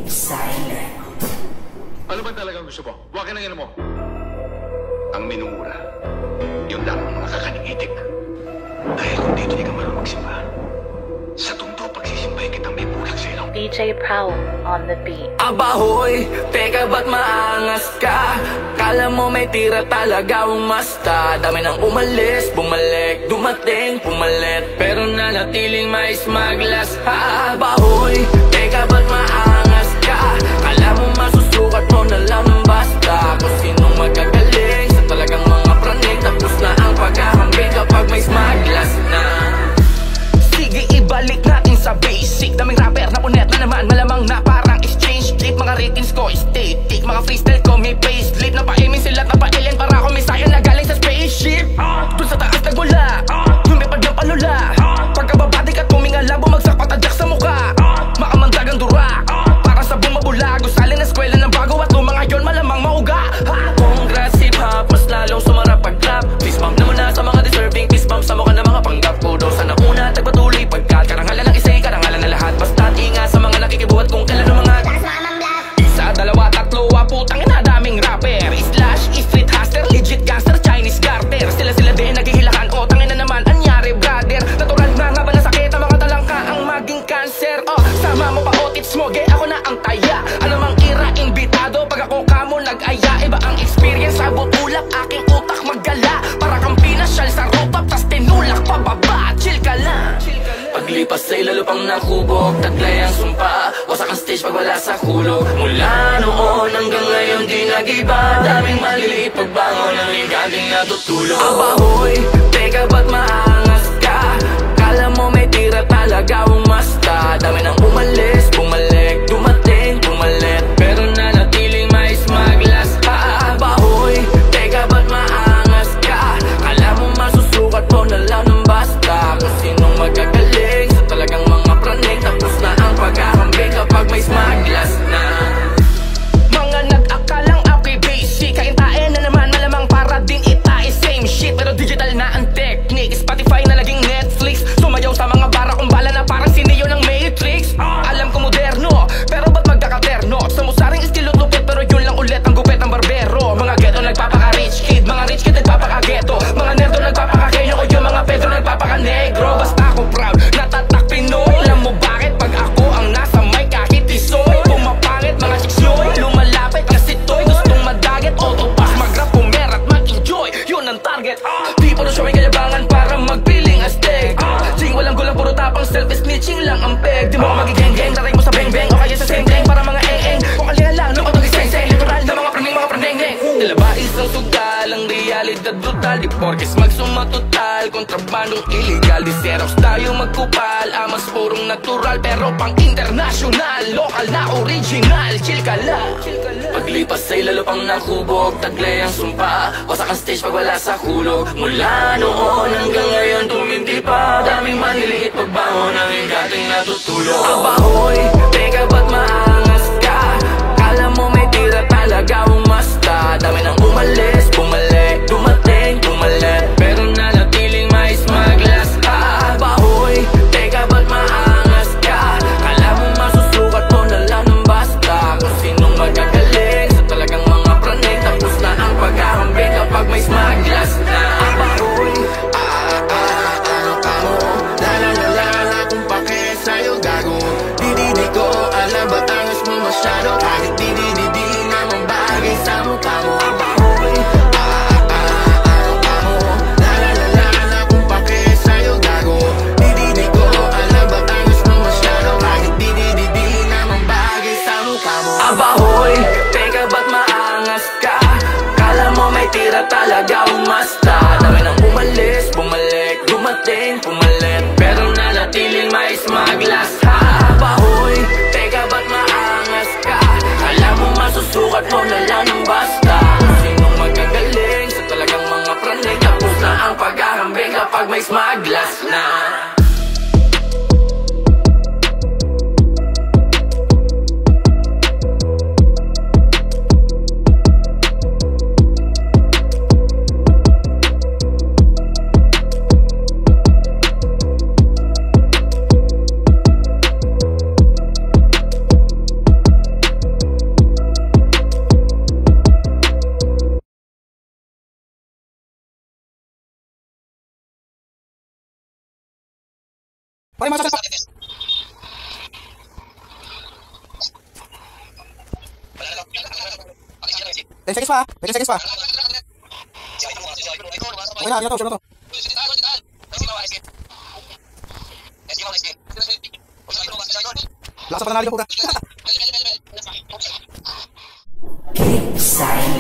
silent. Ano ba talagang gusto mo? Huwag ka nang mo. Ang minumura, yun lang ang mga kakanigitik. Dahil kung dito di ka marunong magsimba, sa tundo pagsisimbay kitang may bulag sa ilong. DJ Prowl on the beat. Abahoy, teka ba't maangas ka? Kala mo may tira talaga umasta. Dami nang umalis, bumalik, dumating, pumalit, pero nanatiling mais maglas. Abahoy, teka ba't maangas ka? Kala mo masusukat mo na lang ng basta. Kung sinong magagaling sa talagang mga praning. Tapos na ang paghahambing kapag may smaglas na. Sige, ibalik natin sa basic. Daming rapper na punet na naman, malamang na parang exchange trip. Mga ratings ko static, mga freestyle ko may payslip. Napaimin sila at napailan para ako may sayan na galing sa spaceship. Dun sa taas nagmula, lumipad ng palula. Pagkababadik at kumingala, bumagsak patadyak sa muka. Makamandagang dura, para sa bumabula. Gusali na eskwela ng bago at lumang ngayon malamang mauga. Congrats hip-hop, mas lalong sumarap pag-rap. Fist bump na muna sa mga deserving, fist bump sa mukha ng mga panggap ko. Daw sana una, tagpatuloy pagkat karangalan ng isa'y karangalan na lahat. Basta't inga sa mga nakikibuhat kung kailan ng mga isa, dalawa, tatlo, putang ina daming rapper. Slash, street hustler, legit gangster, Chinese garter. Sila din naghihilahan, o tangin na naman, anyari brother. Natural na nga ba na sakit ang mga talangka ang maging cancer. Sama mo pa otits mo, ge ako na ang taya. Anumang ira, imbitado, pag ako kamo nag-aya. Iba ang experience, sabot ulap, aking utak maggala. Para kang pinasyal sa rooftop, tas tinulak pababa, chill ka lang. Paglipas sa ilalupang nakubog, taglay ang sumpa, wasak ang stage pag wala sa kulog. Mula noon hanggang ngayon di nag-iba, daming maliliit pagbangon ng higanding natutulog. Abahoy, teka ba't maangas ka? Kala mo may tira talaga umasta. Dami nang umalis, bumalik, dumating, pumalit, pero nanatiling mais maglas. Abahoy, teka ba't maangas ka? Kala mo masusukat mo na lang ng basta. Kung sinong magagaling sa talagang mga praning. Tapos na ang paghahambing kapag may smaglas na. Mga nag-akalang ako'y basic, kaintain na naman malamang para din itae. Same shit pero digital na ang technique. Spotify na naging Netflix, sumayaw sa mga bara kung bala na parang sineo ng Matrix. Alam ko moderno, pero ba't magkakaterno? Sa musaring istilot lupit, pero yun lang ulit ang gupit ng barbero. Mga ghetto nagpapaka-rich kid, mga rich kid nagpapaka-ghetto. Mga nerdo nagpapaka-kenyo, o yung mga pedro nagpapaka-negro. Basta ako proud, natatak Pinoy. Alam mo bakit pag ako ang nasa mic kahit isoy? Pumapangit mga chicks nyoy, lumalapit kasi toy. Gustong madaget, autopass, mag-rap, pumerat, mag-enjoy. Yun ang target, di puro show may kayabangan para magpiling astig. Sing walang gulang, puro tapang self-snitching lang ang peg. Di mo ka magigeng-geng, taray mo sa beng-beng o kaya sa seng-geng para mga eng-eng. Kung kalihan lang, lumot ang iseng-seng. Literal na mga praning-geng. Tila ba isang sugal, ang realidad brutal. Di porkes magsumatotal, kontrabandong illegal. Di Xerox tayo magkupal, amas purong natural, pero pang international. Lokal na original, chill ka lang. Paglipas sa ilalupang nakubog, taglay ang sumpa, wasak ang stage pag wala sa kulog. Mula noon hanggang ngayon tumindi pa, daming maliliit pagbangon ng higating natutulog. Abahoy, teka ba't maangas ka? Kala mo may tira talaga umasta. Dami nang umalis, bumalik, dumating, pumalit, pero nanatiling mais maglas. Abahoy, teka ba't maangas ka? Kala mo masusukat mo na lang ng basta. Kung sinong magagaling sa talagang mga praning. Tapos na ang paghahambing kapag may smaglas na. Abahoy, ano ka mo? Lalalala kung pake sa'yo gago. Di ko alam ba't angas mo masyado. Kahit di naman bagay sa mukha mo. Abahoy, ano ka mo? Lalalala kung pake sa'yo gago. Di ko alam ba't angas mo masyado. Kahit di naman bagay sa mukha mo. Abahoy, teka ba't maangas ka? Kala mo may tira talaga umasta. Dami nang umalis, bumalik, dumating, pumalit, pero nanatiling mais maglas. Abahoy, teka ba't maangas ka? Kala mo masusukat mo na lang ng basta. Kung sinong magagaling sa talagang mga praning. Tapos na ang paghahambing kapag may smaglas na. Pare, mga sasal pa. 10 seconds pa, 10 seconds pa. Okay na, sure na to. Lakas pa nanalo yung puta. Click sign.